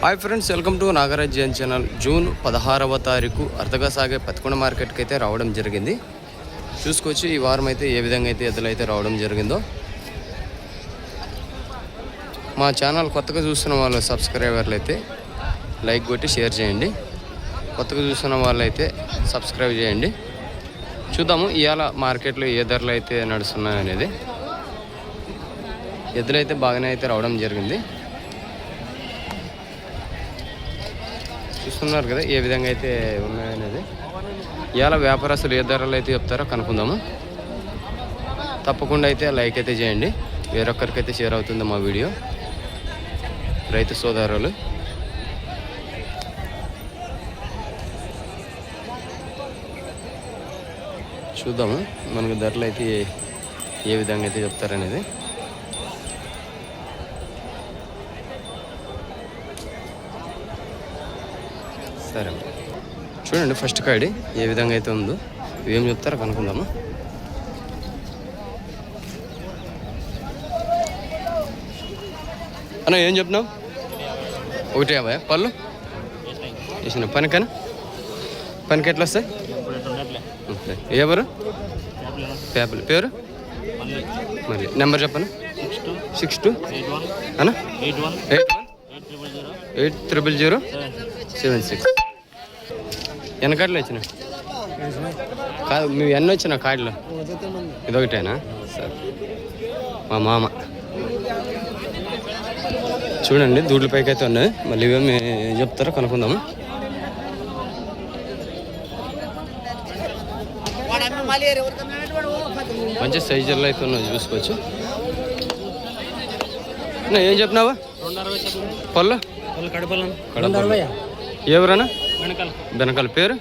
Hi friends, welcome to Nagaraj Jain channel. June 16వ తారీఖు అర్థగా సాగే పత్తికొండ మార్కెట్కి అయితే రావడం జరిగింది. చూసుకోవచ్చు ఈ వారం అయితే ఏ విధంగా అయితే ఎద్దులు అయితే రావడం జరిగిందో. మా ఛానల్ కొత్తగా చూస్తున్న వాళ్ళు సబ్స్క్రైబర్లు అయితే లైక్ కొట్టి షేర్ చేయండి. కొత్తగా చూస్తున్న వాళ్ళు అయితే సబ్స్క్రైబ్ చేయండి. చూద్దాము ఇవాళ మార్కెట్లో ఏ ధరలు అయితే నడుస్తున్నాయి అనేది. ఎద్దులు అయితే బాగానే అయితే రావడం జరిగింది. చూస్తున్నారు కదా ఏ విధంగా అయితే ఉన్నాయనేది. ఇవాళ వ్యాపారస్తులు ఏ ధరలు అయితే చెప్తారో కనుక్కుందాము. తప్పకుండా అయితే లైక్ అయితే చేయండి. వేరొక్కరికైతే షేర్ అవుతుంది మా వీడియో. రైతు సోదరులు చూద్దాము మనకు ధరలు అయితే ఏ విధంగా అయితే చెప్తారనేది. సరే చూడండి ఫస్ట్ కాడి ఏ విధంగా అయితే ఉందో, ఏం చెప్తారో కనుక్కుందాము. అన్న ఏం చెప్పినావు? 150 పళ్ళు వేసిన పనికి ఎట్లా వస్తాయి? ఎవరు పేపర్ పేరు మరి నెంబర్ చెప్పను. 62 అన్న 810076. ఎన్ని కార్డులు వచ్చినాయి? కాదు మేము ఎన్ని వచ్చినా కార్డులు? ఇదొకటేనా? సరే మా మామ చూడండి దూడ్ల పైకి అయితే ఉన్నాయి. మళ్ళీ ఇవేమి చెప్తారో కనుక్కుందాము. మంచి సైజుల్లో అయితే ఉన్నాయి చూసుకోవచ్చు. ఏం చెప్పినావా? పళ్ళు కడప ఎవరన్నా బెనకాల పేరు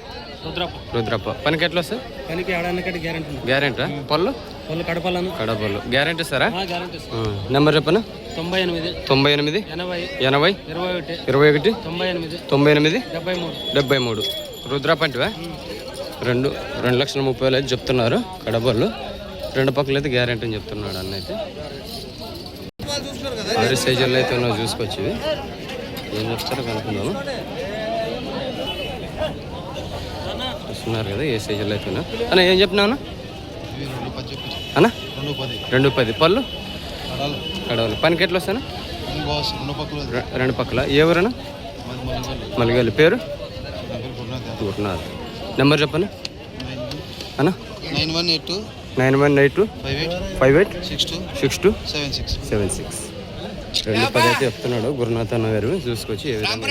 రుద్రప్ప. పనికి ఎట్లా వస్తాయి? గ్యారెంటీ పళ్ళు కడపళ్ళు గ్యారెంటీ సారా? నెంబర్ చెప్పనా? 98 80 21 98 73. రుద్రప్ప అంటివా? 2,30,000 అయితే చెప్తున్నారు కడపళ్ళు. రెండు పక్కలు అయితే గ్యారెంటీ అని చెప్తున్నాడు అన్న అయితే. ఆరు సైజుల్లో అయితే ఉన్నావు చూసుకోవచ్చు. ఇవి ఏం చెప్తారో కనుక్కుందాము. చూస్తున్నారు కదా ఏ సైజుల్లో అయితే ఉన్నా. అన్న ఏం చెప్పినా అన్న? 210 పళ్ళు కడవలు. పనికి ఎట్లా వస్తానా? రెండు పక్కల. ఎవరన్నా? మలిగల్లి పేరు గురునాథ్. నెంబర్ చెప్పనా అన్న? 9182 58 62 76. 210 అయితే చెప్తున్నాడు గురునాథ్ అన్న గారు. చూసుకోవచ్చు ఏ విధంగా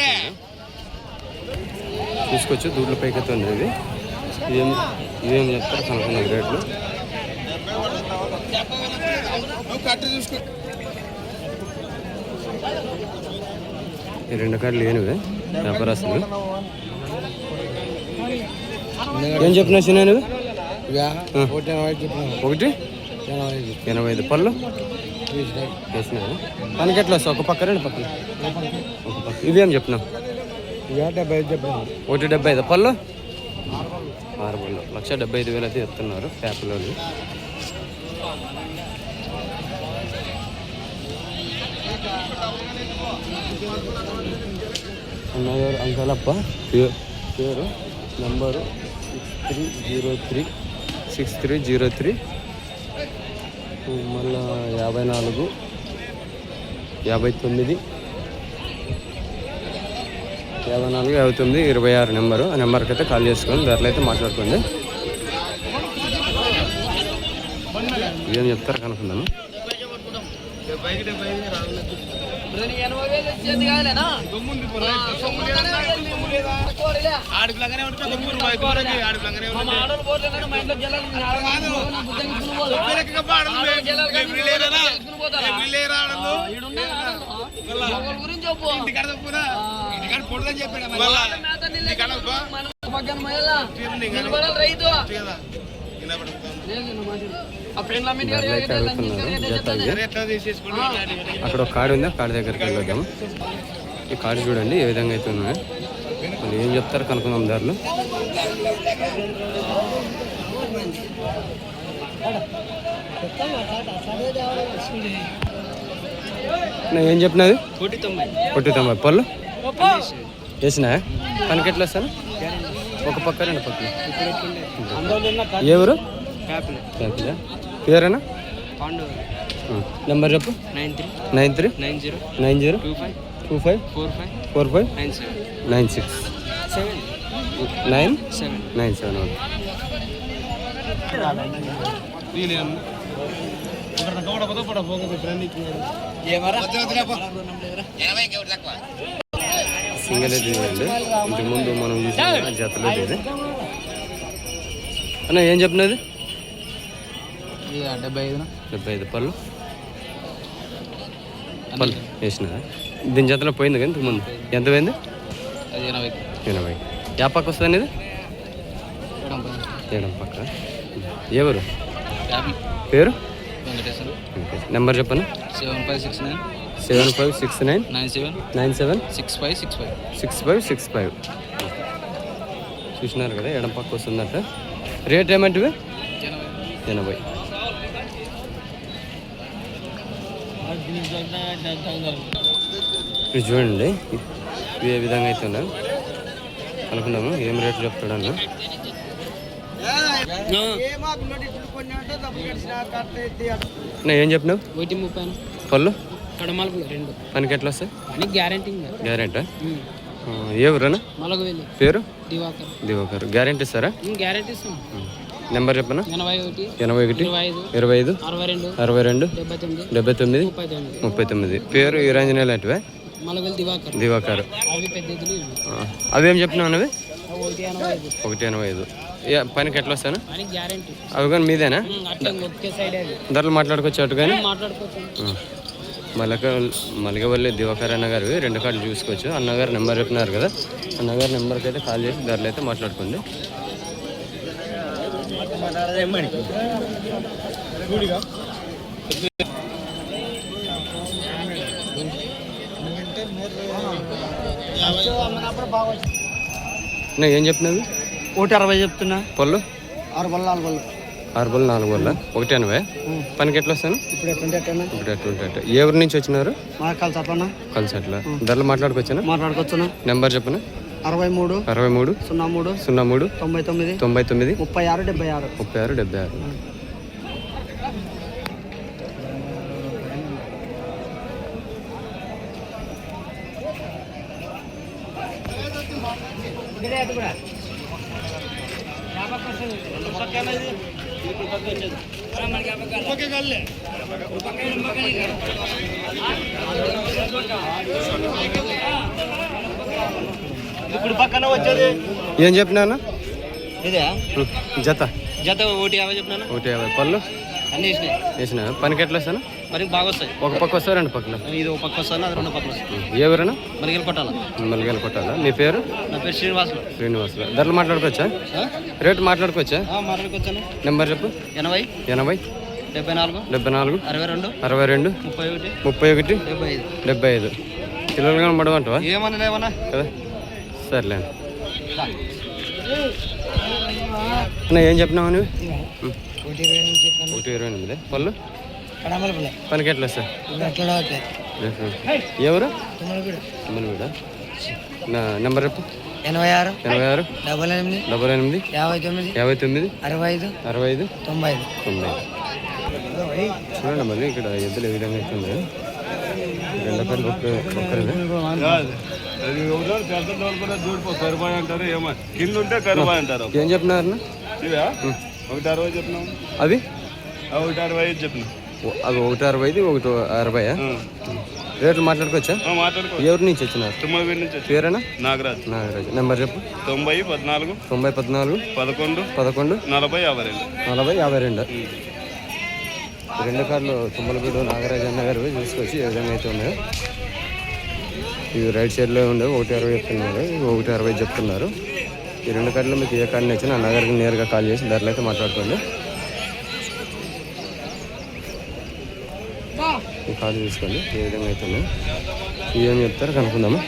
చూసుకోవచ్చు. దూడ్ల పైకి అయితే ఉంది. ఇది ఇవేం చెప్తారు కనుక్కున్న రేట్లు. ఈ రెండు కార్డులు ఏనివే వ్యాపారస్తులు. ఏం చెప్పినా చిన్న 185 పళ్ళు వేసినావు. పనికి ఎట్లా వస్తావు? ఒక పక్క రెండు పక్కన ఒక పక్క. ఇవేం చెప్పినావు? 175 పళ్ళు 6 పళ్ళు. 1,75,000 అయితే చెప్తున్నారు ప్యాప్లో. అన్నగారు అంకలప్ప పేరు నంబరు 6303 మళ్ళా 54 59 26 నెంబరు. ఆ నెంబర్కి అయితే కాల్ చేసుకొని ధరలు అయితే మాట్లాడుకోండి. ఏం చెప్తారు కనుక్కుందాము. అక్కడ ఒక కార్డు ఉంది, ఆ కార్డు దగ్గరికి వెళ్ళొద్దాము. ఈ కార్డు చూడండి ఏ విధంగా అయితే ఉన్నాయి. మరి ఏం చెప్తారు కనుక్కుందాం ధరలు. ఏం చెప్పినది? 190 పళ్ళు వేసినా పనికి ఎట్లా వస్తాను ఒక పక్క రెండు పక్కన ఏ ఊరు క్యాపిలా పేరేనా నెంబర్ చెప్పు 939025459697 సింగల్ అయితే అండి ఇంతకు ముందు మనం చూసిన జతలో ఇది అన్న ఏం చెప్పినది 75 పళ్ళు వేసిన దీని జతలో పోయింది కానీ ఇంతకు ముందు ఎంత పోయింది 80 యా పక్క వస్తుంది ఇది ఎడం పక్క ఎవరు పేరు నెంబర్ చెప్పను 7569976565 చూసినారు కదా ఎడం పక్క వస్తుందట రేట్ ఏమంటివి 80 ఇది చూడండి ఇవి ఏ విధంగా అయితే ఉన్నాను అనుకున్నాము ఏం రేట్లు చెప్తాడన్నా ఏం చెప్పినావు పళ్ళు పనికి ఎట్లా వస్తాయి గ్యారెంటా ఏ ఊరన్నా పేరు దివాకర్ గ్యారెంటీ ఇస్తారా నెంబర్ చెప్పనా 81 25 62 79 39 పేరు ఈరాంజనేయ లాంటివే దివాకర్ అవేం చెప్పినావు అన్నవి 185 పనికి ఎట్లా వస్తాను అవి కానీ మీదేనా ధరలు మాట్లాడుకోవచ్చు అటు కానీ మలిగవల్లి దివాకర్ అన్నగారు 2 కార్డులు చూసుకోవచ్చు అన్నగారు నెంబర్ చెప్పినారు కదా అన్నగారు నెంబర్కి అయితే కాల్ చేసి ధరలు అయితే మాట్లాడుకోండి ఏం చెప్పినవి 160 చెప్తున్నా పళ్ళు 6 బల్ల 4 బల్ల 180 పనికి ఎట్లా వస్తాను ఇప్పుడు 28 ఏ ఊరి నుంచి వచ్చినారు కలిసట్ల ధరలు మాట్లాడుకోవచ్చా నెంబర్ చెప్పనా 63 03 99 36 76 ఇప్పుడు పక్కన వచ్చేది ఏం చెప్పినా ఇదే జత 150 చెప్పినా 150 పళ్ళు అన్ని వేసిన పనికి ఎట్లా వస్తాను మరి బాగా వస్తాయి ఒక పక్క వస్తా 2 పక్కన ఇది ఒక పక్క వస్తాను అది 2 పక్కన వస్తాయి ఏ ఊరన్నా మలిగలు కొట్టాలా మీ పేరు నా పేరు శ్రీనివాసులు ధరలు మాట్లాడుకోవచ్చా రేటు మాట్లాడుకోవచ్చా మాట్లాడుకోవచ్చాను నెంబర్ చెప్పు 80 74 62 31 75 కిలోలు కానీ పడమంటావా ఏమన్నా కదా సర్లేండి ఏం చెప్పినావా నువ్వు 128 పళ్ళు పనికి ఎట్లా సార్ ఎవరు వీడా నా నెంబర్ చెప్పు 86 88 59 65 90 చూడండి మళ్ళీ ఇక్కడ ఎద్దులు ఏ విధంగా అవుతుంది 2 కార్లు ఒక్కరిదే ఏం చెప్పినారు అవి 160 చెప్పిన అవి 160 160 రేట్లు మాట్లాడుకోవచ్చా ఎవరి నుంచి వచ్చినారు పేరేనా నాగరాజ్ నెంబర్ చెప్పు 90 14 11 40 52 2 కార్లు తుమ్మలపీడు నాగరాజ్ అన్న గారు చూసుకొచ్చి ఏ విధంగా అయితే ఉన్నాయో ఇవి రైట్ సైడ్లో ఉండేవి 160 చెప్తున్నారు 160 చెప్తున్నారు ఈ 2 కార్లు మీకు ఏ కార్డు నచ్చినా అన్నగారికి నేరుగా కాల్ చేసి ధరలు అయితే మాట్లాడుకోండి ఈ కార్డు తీసుకోండి ఏ విధంగా అయితే ఉన్నాయి ఏం చెప్తారో కనుక్కుందాము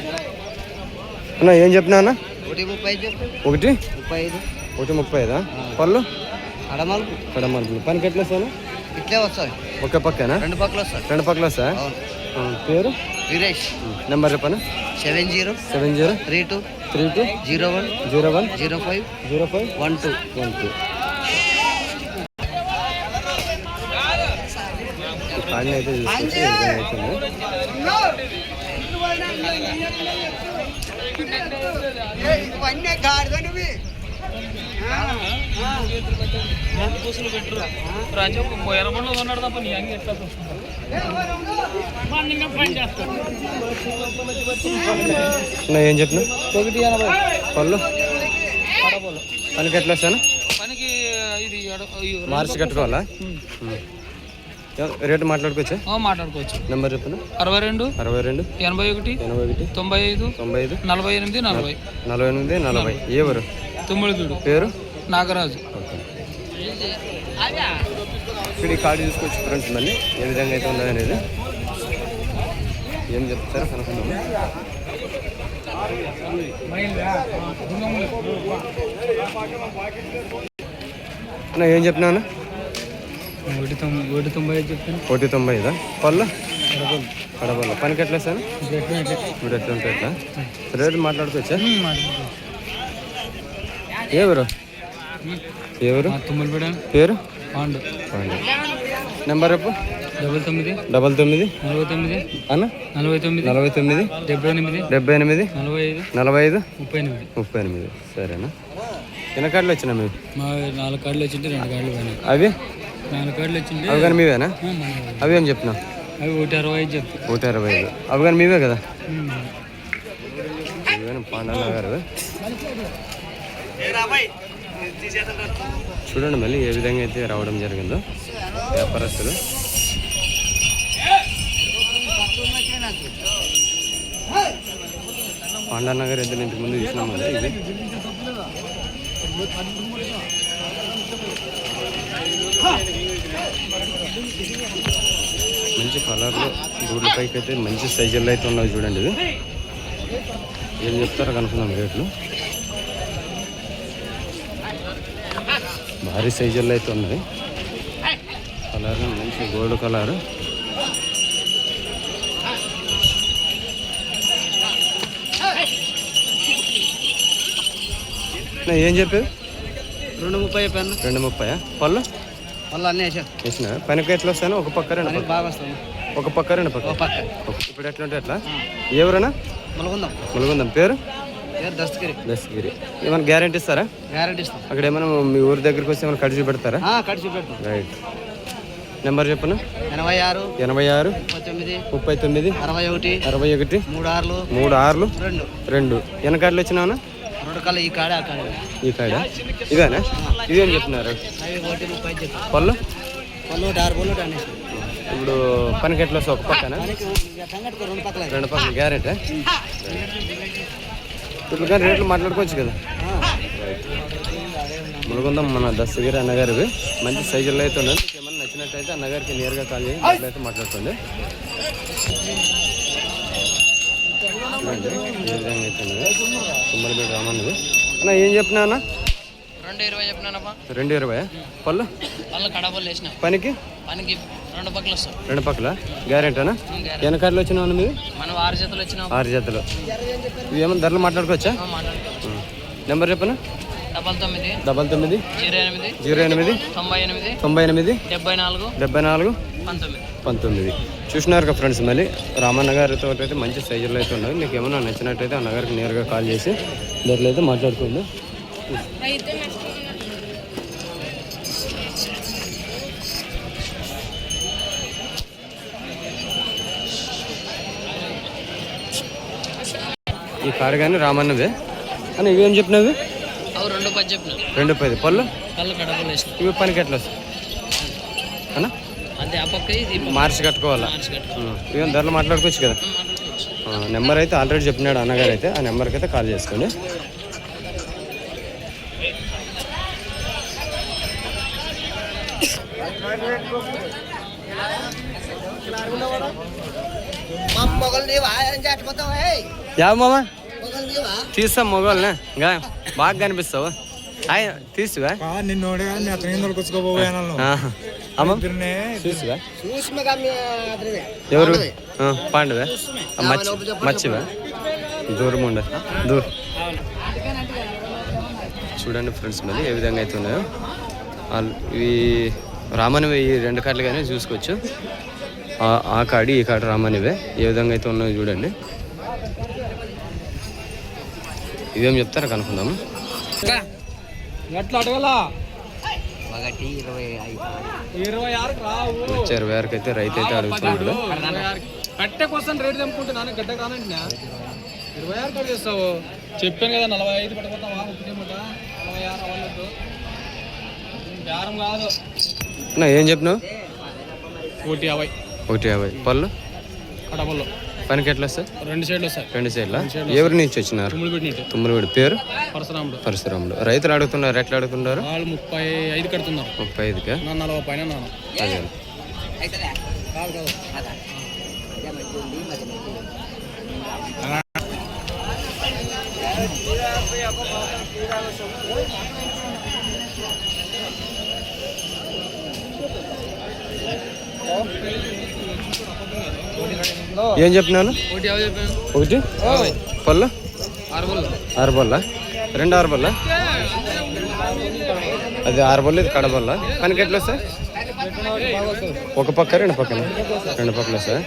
అన్న ఏం చెప్పినా అన్న 135 పళ్ళు కడమలుపు పనికి ఎట్లా వస్తాను ఇట్లే వస్తాయి ఒకే పక్కనా 2 పక్కలు వస్తాయి 2 పక్కలు వస్తా పేరు వీరేష్. నెంబర్ చెప్పనా? 70 70 32 32 01 01 05 05 12. 12. కాడిని అయితే చూసుకుంటే ఈ విధంగా అవుతుంది. ఏం చెప్పిన 180 పళ్ళు పనికి ఎట్లా వస్తాను? పనికి ఇది మార్చి కట్టుకోవాలా? రేటు మాట్లాడుకోవచ్చా? మాట్లాడుకోవచ్చు. నెంబర్ చెప్పండి. 62 61 81 81 95 95 48 40 48 40. ఎవరు తుమ్మిడిదూడు పేరు? నాగరాజు. ఇక్కడ ఈ కార్డు చూసుకోవచ్చు ఫ్రెండ్స్. మళ్ళీ ఏ విధంగా అయితే ఉన్నది అనేది ఏం చెప్తారో కనుక్కుందాము. ఏం చెప్పినా? 190 చెప్తాను. 190. పళ్ళు కడపల్లో పనికి ఎట్లా సార్? ఇప్పుడు ఎట్లా ఉంటాయి ఎట్లా రేటు మాట్లాడుకోవచ్చా? ఎవరు ఎవరు పేరు? పాండు. నెంబర్ చెప్పు. 99 99 49 అన్న 49 49 78 78 45 45 38. 38. సరేనా? ఎన్ని కార్డులు వచ్చినా మేము? మా 4 కార్డులు వచ్చింటే 2 కార్డులు పోయినాయి. అవి 4 కార్డులు వచ్చింటే అవి కానీ మీవేనా? అవి ఏం చెప్పినా? అవి 165 చెప్తా. 165. అవి కానీ మీవే కదా? పాండన్న గారు చూడండి మళ్ళీ ఏ విధంగా అయితే రావడం జరిగిందో వ్యాపారస్తులు. పాండన్న గారు ఇద్దరు ఇంటికి ముందు చూసినాం కదా. ఇది మంచి కలర్లు దూడ్ల పైకి అయితే మంచి సైజుల్లో అయితే ఉన్నవి చూడండి. ఇది ఏం చెప్తారో కనుక్కుందాం రేట్లు. భారీ సైజుల్లో అయితే ఉన్నది. కలర్ మంచి గోల్డ్ కలర్. ఏం చెప్పేది? 230 చెప్పాను. 230. పళ్ళు మళ్ళీ అన్నీ వేసిన పనికి ఎట్లా వస్తాను? ఒక పక్క 2 పక్క. బాగా వస్తుంది. ఒక పక్క 2 పక్క. ఇప్పుడు ఎట్లా ఉంటే ఎట్లా? ఎవరైనా ములుగుందాం. పేరు? దస్తగిరి. ఏమైనా గ్యారెంటీ ఇస్తారా? గ్యారెంటీ ఇస్తాం. అక్కడ ఏమైనా మీ ఊరి దగ్గరికి వస్తే ఏమైనా కడిచి పెడతారా? కడిచి పెడతాం. రైట్. నెంబర్ చెప్పను. 86 39 39 61 61 3 6 2. వెనకాడలు వచ్చినావునా? 2 కాళ్ళు ఈ కాడ ఆ కాడ. ఈ కాడ ఇదేనా? ఇదేం చెప్తున్నారు? పళ్ళు 6 ఇప్పుడు పనికి ఎట్లా వస్తావు? ఒక పక్కన 2 పక్కన గ్యారెంటీ. ఇట్లా కానీ రేట్లు మాట్లాడుకోవచ్చు కదా. ములుగుందాం మన దస్తగిరి అన్నగారివి మంచి సైజుల్లో అయితే ఉన్నాయి. మీకు ఏమన్నా నచ్చినట్టయితే అన్నగారికి నేరుగా కాల్ చేసి అట్లయితే మాట్లాడుకోండి. ఏ విధంగా అయితే తుమ్మలపేట రామన్నది అన్న. ఏం చెప్పినా అన్న? 220 చెప్పినానప్పా. 220. పళ్ళు కడపలు వేసిన పనికి 2 పక్కలు వస్తాం. 2 పక్కల గ్యారెంటీనా? వెనకాడలు వచ్చినావు అన్న? మీది మనం 6 జతలు వచ్చినాం. 6 జతలు. ఇవి ఏమన్నా ధరలు మాట్లాడుకోవచ్చా? నెంబర్ చెప్పనా? 99 99 08 08 98 74 74 19. చూసినారు కదా ఫ్రెండ్స్. మళ్ళీ రామన్న గారితో అయితే మంచి సైజుల్లో అయితే ఉన్నాయి. మీకు ఏమన్నా నచ్చినట్టయితే అన్నగారికి నేరుగా కాల్ చేసి ధరలు అయితే మాట్లాడుకోండి. ఈ కారు కానీ రామన్నదే అని. ఇవేం చెప్పినవి? 210 చెప్పిన. 210. పళ్ళు కడపలు వేసిన. ఇవి పనికి ఎట్లా వస్తాయి అన్న? అదే ఆ పక్క మార్చి కట్టుకోవాలా? ఇవేం ధరలు మాట్లాడుకోవచ్చు కదా. నెంబర్ అయితే ఆల్రెడీ చెప్పినాడు అన్నగారు అయితే. ఆ నెంబర్కి అయితే కాల్ చేసుకోండి. యా మామ తీస్తాం మొగోళ్ళనే ఇంకా బాగా కనిపిస్తావు. తీసువా నిన్నోడే అతను కూర్చుకోబోయాను అమ్మ తీసువా ఎవరు పాండవా మచ్చివా దూరం ఉండ దూరం చూడండి ఫ్రెండ్స్ మరి ఏ విధంగా అయితే ఉన్నాయో ఇవి రామనివి ఈ 2 కార్డులు కానీ చూసుకోవచ్చు. ఆ కాడి ఈ కాడు రామనివే ఏ విధంగా అయితే ఉన్నాయో చూడండి. ఇవేం చెప్తారా కనుక్కుందాము. ఎట్లా అడగల 26 అయితే రైతు అయితే అడుగుతున్నాడు. కట్టె కోసం రేటు తెంపుకుంటున్నాను గడ్డ కానండి 26 కట్ చేస్తావు చెప్పాను కదా 45 పట్టుకుంటావా 46 అవ్వలేదు బేరం కాదు ఏం చెప్పినావు 150 పళ్ళు కడపల్లో పనికి ఎట్లా సార్ 2 సైడ్లు సార్ 2 సైడ్లా ఎవరి నుంచి వచ్చినారు తుమ్ములపేట పేరు పరశురాముడు రైతులు అడుగుతున్నారు ఎట్లా అడుగుతున్నారు 35 కడుతున్నారు 35కా 40 పైన అదే ఏం చెప్పినాను 1 పళ్ళు 6 బల్ల 2 6 బల్ల అది 6 బల్ల ఇది కడబల్ల పనికి ఎట్లా సార్ ఒక పక్క 2 పక్కన 2 పక్కల సార్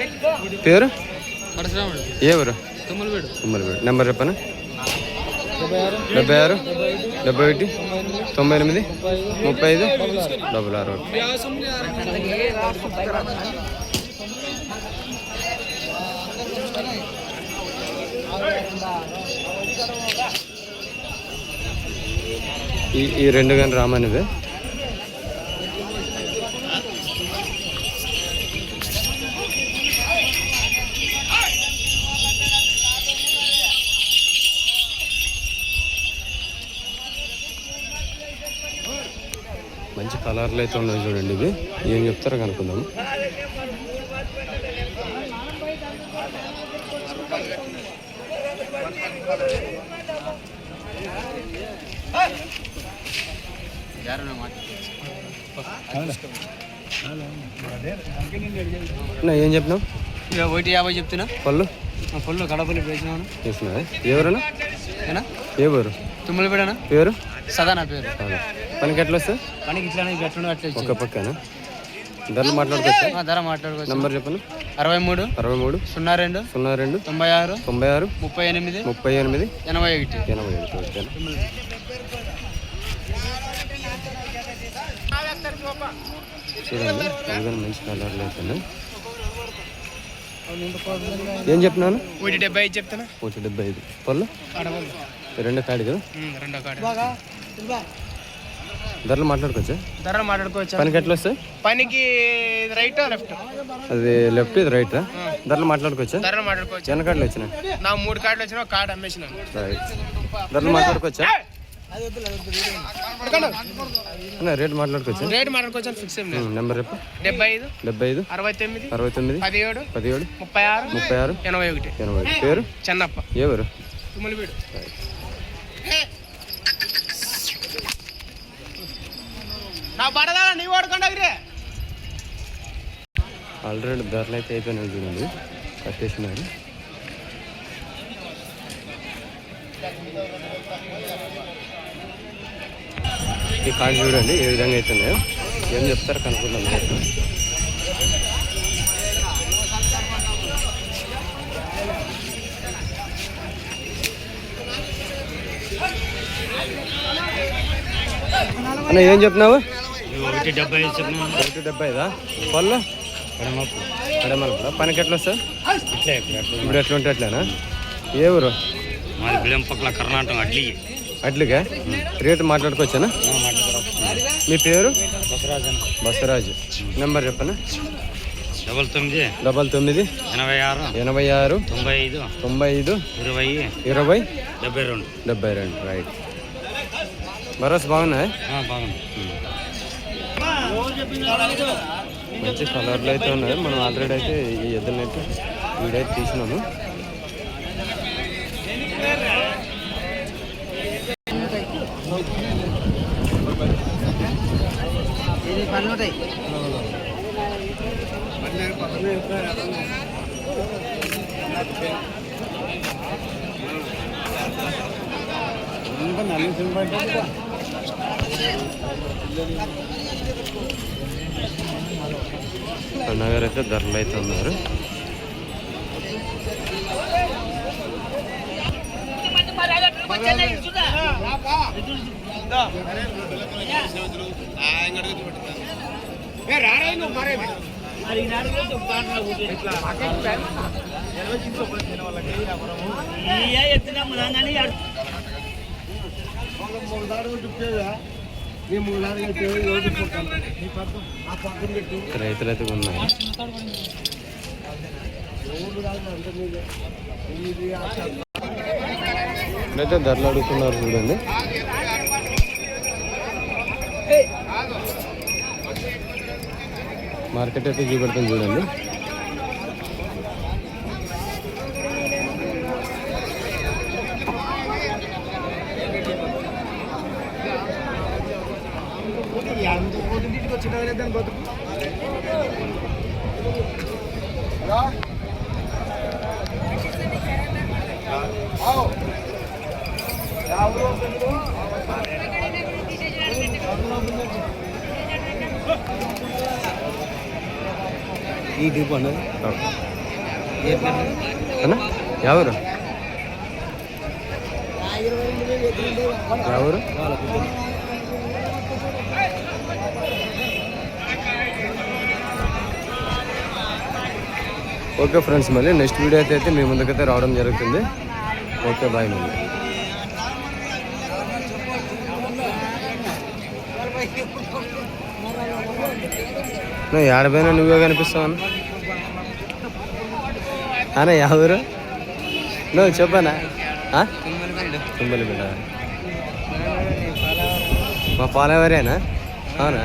పేరు ఎవరు తుమ్మలపేట నెంబర్ చెప్పనా 76 71 98 35 66. ఈ 2 కానీ రామనివే మంచి కలర్లు అయితే ఉన్నాయి చూడండి. ఇవి ఏం చెప్తారో కనుక్కుందాము. ఏం చెప్పినావు 150 చెప్తున్నా పళ్ళు కడపల్లి వేసినాను వేసినా ఎవరన్నా ఏ ఊరు తుమ్మలపేట పేరు సదా నా పేరు పనికి ఎట్లా వస్తా పనికి ఇట్లా అట్లా ఒక పక్కన ధరలు మాట్లాడుకోవచ్చు ధర మాట్లాడుకోవచ్చు నంబర్ చెప్పను 63 02 96 96 38 38 81 ఓకేనా. చూడండి ఇవన్నీ మంచి కలర్లు అవుతున్నాయి. ఏం చెప్తున్నాను 175 చెప్తాను 175 పళ్ళు 2 కాడి కదా ధరలు మాట్లాడుకోవచ్చా పనికి ఎట్లా వస్తాయి పనికి రైట్ లెఫ్ట్ అది లెఫ్ట్ ఇది రైట్ ధరలు మాట్లాడుకోవచ్చా ఎన్ని కార్డులు వచ్చినాయి నా 3 కార్డులు వచ్చినా కార్డు అమ్మేసినాను రైట్ ధరలు మాట్లాడుకోవచ్చా రేట్ మాట్లాడుకోవచ్చా ఫిక్స్ నెంబర్ చెప్పు 75 69 17 36 81 పేరు చెన్నప్ప ఎవరు ఆల్రెడీ ధరలు అయితే అయిపోయినాయి చూడండి కట్టేసినారు. ఈ కార్డు చూడండి ఏ విధంగా అవుతున్నాయో ఏం చెప్తారు కనుక్కుందాం. అన్న ఏం చెప్తున్నావు 175 పళ్ళు ఎడమలుపురా పనికి ఎట్లా సార్ ఇప్పుడు ఎట్లా ఉంటే ఎట్లానా ఏ ఊరు పక్కల కర్ణాటక అట్లుగా రేటు మాట్లాడుకోవచ్చానా మీ పేరు బసరాజు నెంబర్ చెప్పనా 99 86 95 20 72 రైట్. భరోసా బాగున్నాయి మంచి కలర్లు అయితే ఉన్నాయి. మనం ఆల్రెడీ అయితే ఈ ఎద్దులను అయితే వీడియో అయితే తీసినాము. అన్నగారు అయితే ధరలు అయితే ఉన్నారు. రైతులు అయితే ఉన్నారు. అయితే ధరలు అడుగుతున్నారు చూడండి. మార్కెట్ అయితే చూపెడతాను చూడండి. ఈ డీప్ అన్నది ఎవరు ఎవరు ఓకే ఫ్రెండ్స్, మళ్ళీ నెక్స్ట్ వీడియో అయితే మీ ముందుకైతే రావడం జరుగుతుంది. Okay, bye. మళ్ళీ నువ్వు ఏడపోయినా నువ్వే కనిపిస్తావు అన్న. ఎవరు నువ్వు చెప్పానా? తుమ్మలి బిడ్డ మా పాలెవరేనా? అవునా?